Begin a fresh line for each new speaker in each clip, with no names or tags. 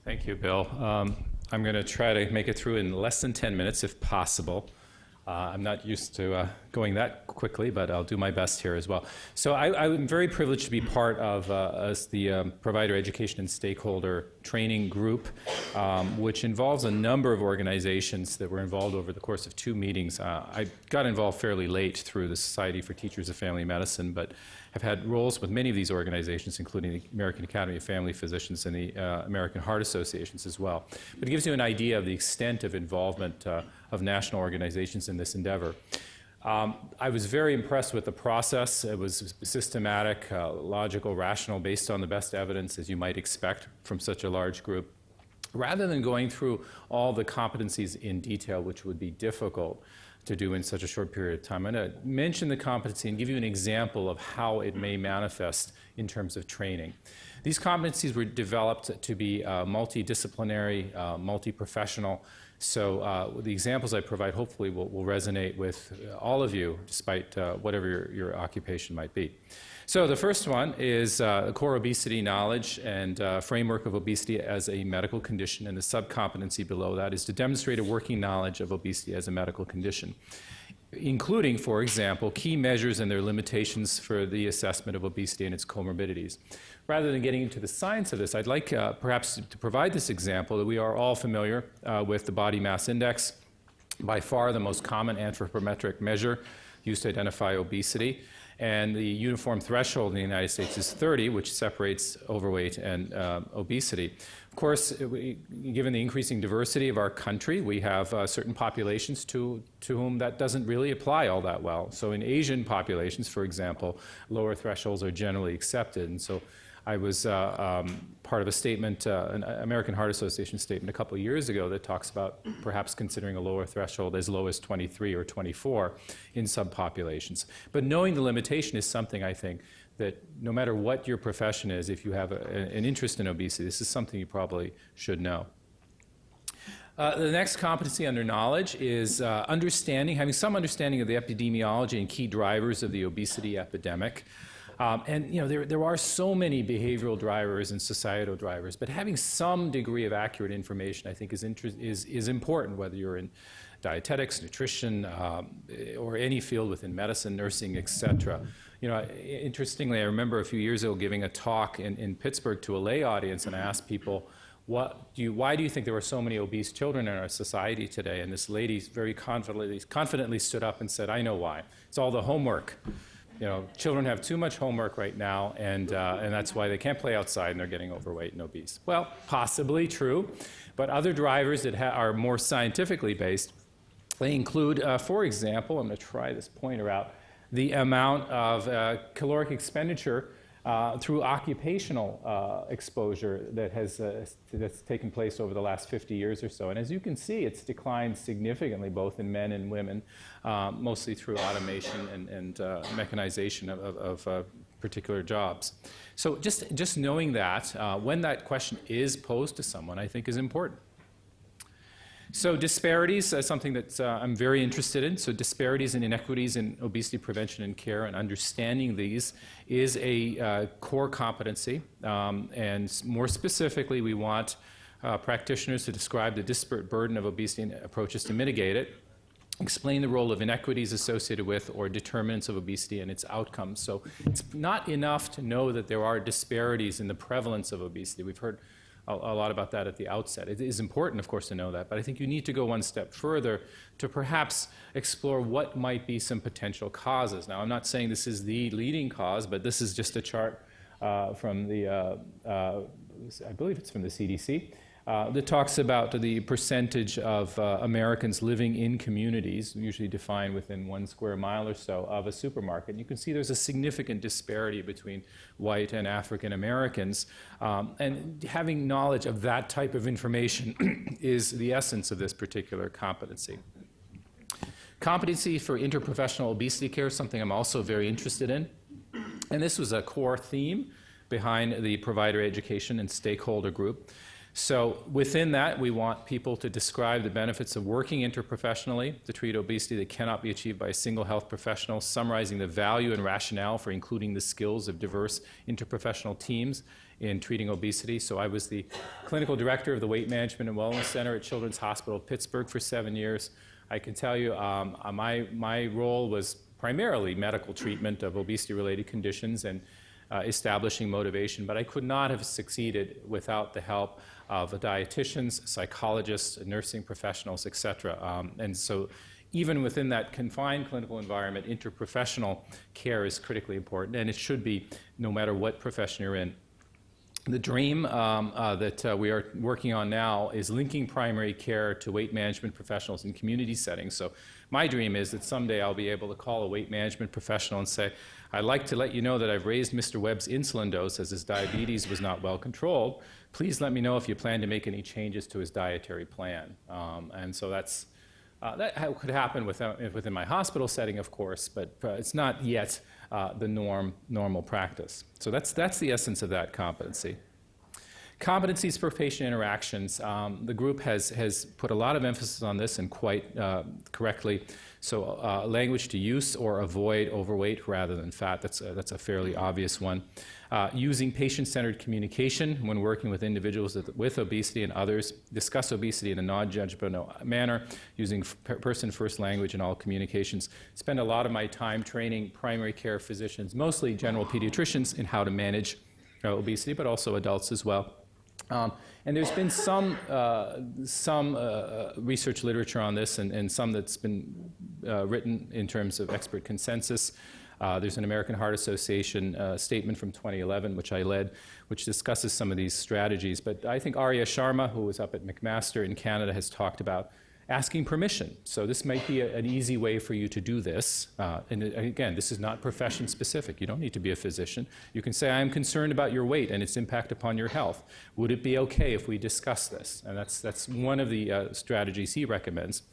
Thank you, Bill. I'm going to try to make it through in less than 10 minutes if possible. I'm not used to going that quickly, but I'll do my best here as well. So I'm very privileged to be part of the Provider Education and Stakeholder Training Group, which involves a number of organizations that were involved over the course of 2 meetings. I got involved fairly late through the Society for Teachers of Family Medicine, but have had roles with many of these organizations, including the American Academy of Family Physicians and the American Heart Associations as well. But it gives you an idea of the extent of involvement of national organizations in this endeavor. I was very impressed with the process. It was systematic, logical, rational, based on the best evidence, as you might expect from such a large group. Rather than going through all the competencies in detail, which would be difficult to do in such a short period of time, I'm going to mention the competency and give you an example of how it may manifest in terms of training. These competencies were developed to be multidisciplinary, multi-professional. So the examples I provide hopefully will resonate with all of you, despite whatever your occupation might be. So the first one is core obesity knowledge and framework of obesity as a medical condition, and the subcompetency below that is to demonstrate a working knowledge of obesity as a medical condition, including, for example, key measures and their limitations for the assessment of obesity and its comorbidities. Rather than getting into the science of this, I'd like perhaps to provide this example that we are all familiar with the body mass index, by far the most common anthropometric measure used to identify obesity. And the uniform threshold in the United States is 30, which separates overweight and obesity. Of course, given the increasing diversity of our country, we have certain populations to whom that doesn't really apply all that well. So in Asian populations, for example, lower thresholds are generally accepted. And so I was part of a statement, an American Heart Association statement a couple of years ago that talks about perhaps considering a lower threshold as low as 23 or 24 in subpopulations. But knowing the limitation is something, I think, that no matter what your profession is, if you have an interest in obesity, this is something you probably should know. The next competency under knowledge is having some understanding of the epidemiology and key drivers of the obesity epidemic. And you know, there are so many behavioral drivers and societal drivers, but having some degree of accurate information, I think, is important, whether you're in dietetics, nutrition, or any field within medicine, nursing, et cetera. You know, interestingly, I remember a few years ago giving a talk in Pittsburgh to a lay audience, and I asked people, why do you think there are so many obese children in our society today? And this lady very confidently stood up and said, I know why. It's all the homework. You know, children have too much homework right now, and that's why they can't play outside and they're getting overweight and obese. Well, possibly true, but other drivers that are more scientifically based, they include, for example, I'm going to try this pointer out, the amount of caloric expenditure through occupational exposure that's taken place over the last 50 years or so. And as you can see, it's declined significantly both in men and women, mostly through automation and mechanization of particular jobs. So just knowing that, when that question is posed to someone, I think is important. So disparities is something that I'm very interested in. So disparities and inequities in obesity prevention and care, and understanding these is a core competency. And more specifically, we want practitioners to describe the disparate burden of obesity and approaches to mitigate it, explain the role of inequities associated with or determinants of obesity and its outcomes. So it's not enough to know that there are disparities in the prevalence of obesity. We've heard a lot about that at the outset. It is important, of course, to know that, but I think you need to go one step further to perhaps explore what might be some potential causes. Now, I'm not saying this is the leading cause, but this is just a chart from the, I believe it's from the CDC, that talks about the percentage of Americans living in communities, usually defined within 1 square mile or so of a supermarket. And you can see there's a significant disparity between white and African Americans. And having knowledge of that type of information is the essence of this particular competency. Competency for interprofessional obesity care is something I'm also very interested in. And this was a core theme behind the provider education and stakeholder group. So within that, we want people to describe the benefits of working interprofessionally to treat obesity that cannot be achieved by a single health professional, summarizing the value and rationale for including the skills of diverse interprofessional teams in treating obesity. So I was the clinical director of the Weight Management and Wellness Center at Children's Hospital of Pittsburgh for 7 years. I can tell you my role was primarily medical treatment of obesity-related conditions and establishing motivation, but I could not have succeeded without the help of dietitians, psychologists, nursing professionals, et cetera. And so even within that confined clinical environment, interprofessional care is critically important, and it should be no matter what profession you're in. The dream that we are working on now is linking primary care to weight management professionals in community settings. So my dream is that someday I'll be able to call a weight management professional and say, I'd like to let you know that I've raised Mr. Webb's insulin dose as his diabetes was not well controlled. Please let me know if you plan to make any changes to his dietary plan. And so that could happen within my hospital setting, of course, but it's not yet the normal practice. So that's the essence of that competency. Competencies for patient interactions. The group has put a lot of emphasis on this, and quite correctly. So language to use or avoid overweight rather than fat, that's a fairly obvious one. Using patient-centered communication when working with individuals with obesity and others. Discuss obesity in a non-judgmental manner, using person-first language in all communications. Spend a lot of my time training primary care physicians, mostly general pediatricians, in how to manage obesity, but also adults as well. And there's been some research literature on this, and some that's been written in terms of expert consensus. There's an American Heart Association statement from 2011, which I led, which discusses some of these strategies. But I think Arya Sharma, who was up at McMaster in Canada, has talked about asking permission. So this might be an easy way for you to do this. And again, this is not profession specific. You don't need to be a physician. You can say, I'm concerned about your weight and its impact upon your health. Would it be okay if we discuss this? And that's one of the strategies he recommends.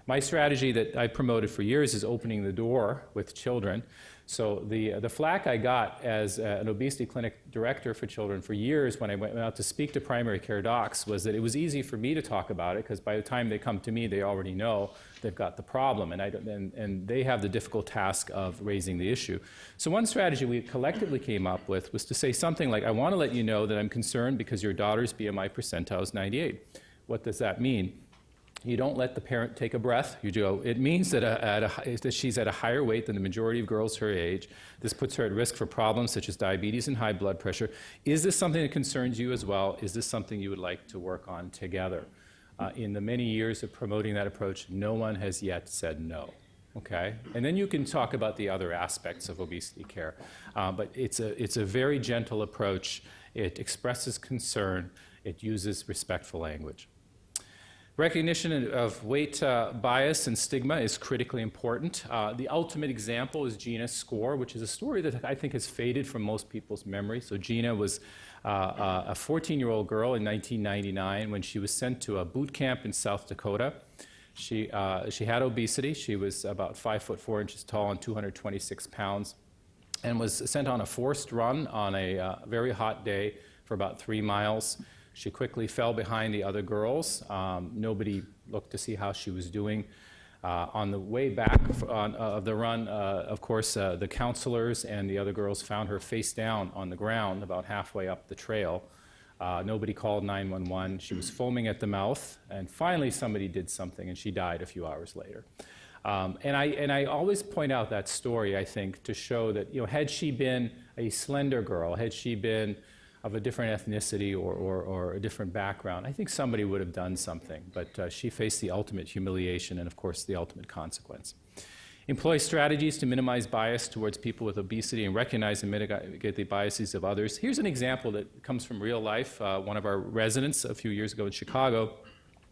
My strategy that I promoted for years is opening the door with children. So the flack I got as an obesity clinic director for children for years when I went out to speak to primary care docs was that it was easy for me to talk about it, because by the time they come to me, they already know they've got the problem, and they have the difficult task of raising the issue. So one strategy we collectively came up with was to say something like, I want to let you know that I'm concerned because your daughter's BMI percentile is 98. What does that mean? You don't let the parent take a breath. You go, it means that she's at a higher weight than the majority of girls her age. This puts her at risk for problems such as diabetes and high blood pressure. Is this something that concerns you as well? Is this something you would like to work on together? In the many years of promoting that approach, no one has yet said no. Okay? And then you can talk about the other aspects of obesity care. But it's a very gentle approach. It expresses concern. It uses respectful language. Recognition of weight bias and stigma is critically important. The ultimate example is Gina's score, which is a story that I think has faded from most people's memory. So Gina was a 14-year-old girl in 1999 when she was sent to a boot camp in South Dakota. She had obesity. She was about 5 foot 4 inches tall and 226 pounds, and was sent on a forced run on a very hot day for about 3 miles. She quickly fell behind the other girls. Nobody looked to see how she was doing. On the way back of the run, of course, the counselors and the other girls found her face down on the ground about halfway up the trail. Nobody called 911. She was foaming at the mouth, and finally somebody did something, and she died a few hours later. And I always point out that story, I think, to show that, had she been a slender girl, had she been of a different ethnicity or a different background, I think somebody would have done something. But she faced the ultimate humiliation and, of course, the ultimate consequence. Employ strategies to minimize bias towards people with obesity and recognize and mitigate the biases of others. Here's an example that comes from real life. One of our residents a few years ago in Chicago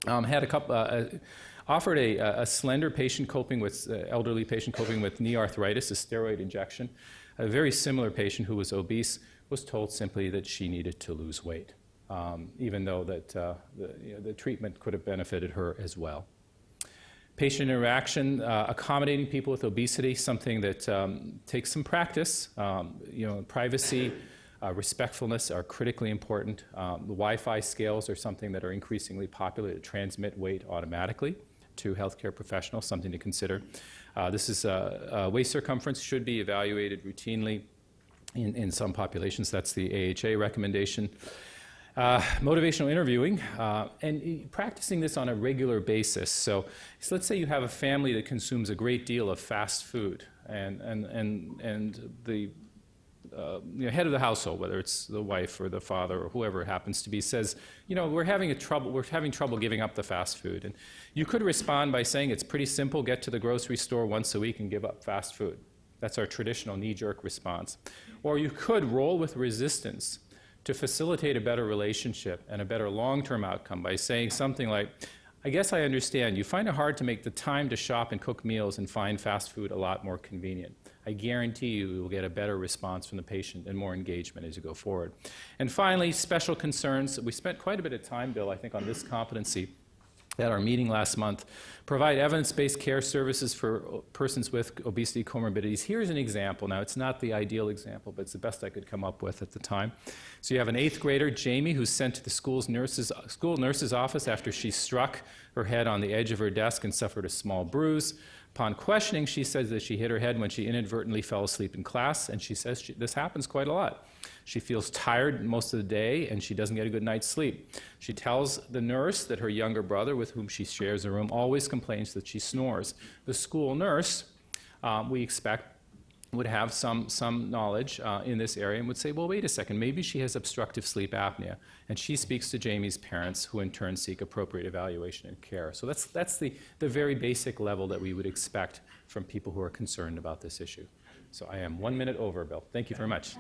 had offered a slender patient coping with, elderly patient coping with knee arthritis, a steroid injection. A very similar patient who was obese was told simply that she needed to lose weight, even though that the treatment could have benefited her as well. Patient interaction, accommodating people with obesity, something that takes some practice. Privacy, respectfulness are critically important. The Wi-Fi scales are something that are increasingly popular to transmit weight automatically to healthcare professionals, something to consider. Waist circumference should be evaluated routinely. in some populations. That's the AHA recommendation. Motivational interviewing and practicing this on a regular basis. So let's say you have a family that consumes a great deal of fast food, and the head of the household, whether it's the wife or the father or whoever it happens to be, says, we're having trouble giving up the fast food. And you could respond by saying, it's pretty simple, get to the grocery store once a week and give up fast food. That's our traditional knee-jerk response. Or you could roll with resistance to facilitate a better relationship and a better long-term outcome by saying something like, I guess I understand. You find it hard to make the time to shop and cook meals and find fast food a lot more convenient. I guarantee you will get a better response from the patient and more engagement as you go forward. And finally, special concerns. We spent quite a bit of time, Bill, I think, on this competency at our meeting last month. Provide evidence-based care services for persons with obesity comorbidities. Here's an example. Now, it's not the ideal example, but it's the best I could come up with at the time. So you have an 8th grader, Jamie, who's sent to the school nurse's office after she struck her head on the edge of her desk and suffered a small bruise. Upon questioning, she says that she hit her head when she inadvertently fell asleep in class, and she says this happens quite a lot. She feels tired most of the day, and she doesn't get a good night's sleep. She tells the nurse that her younger brother, with whom she shares a room, always complains that she snores. The school nurse, we expect, would have some knowledge in this area and would say, well, wait a second, maybe she has obstructive sleep apnea. And she speaks to Jamie's parents, who in turn seek appropriate evaluation and care. So that's the very basic level that we would expect from people who are concerned about this issue. So I am 1 minute over, Bill. Thank you very much.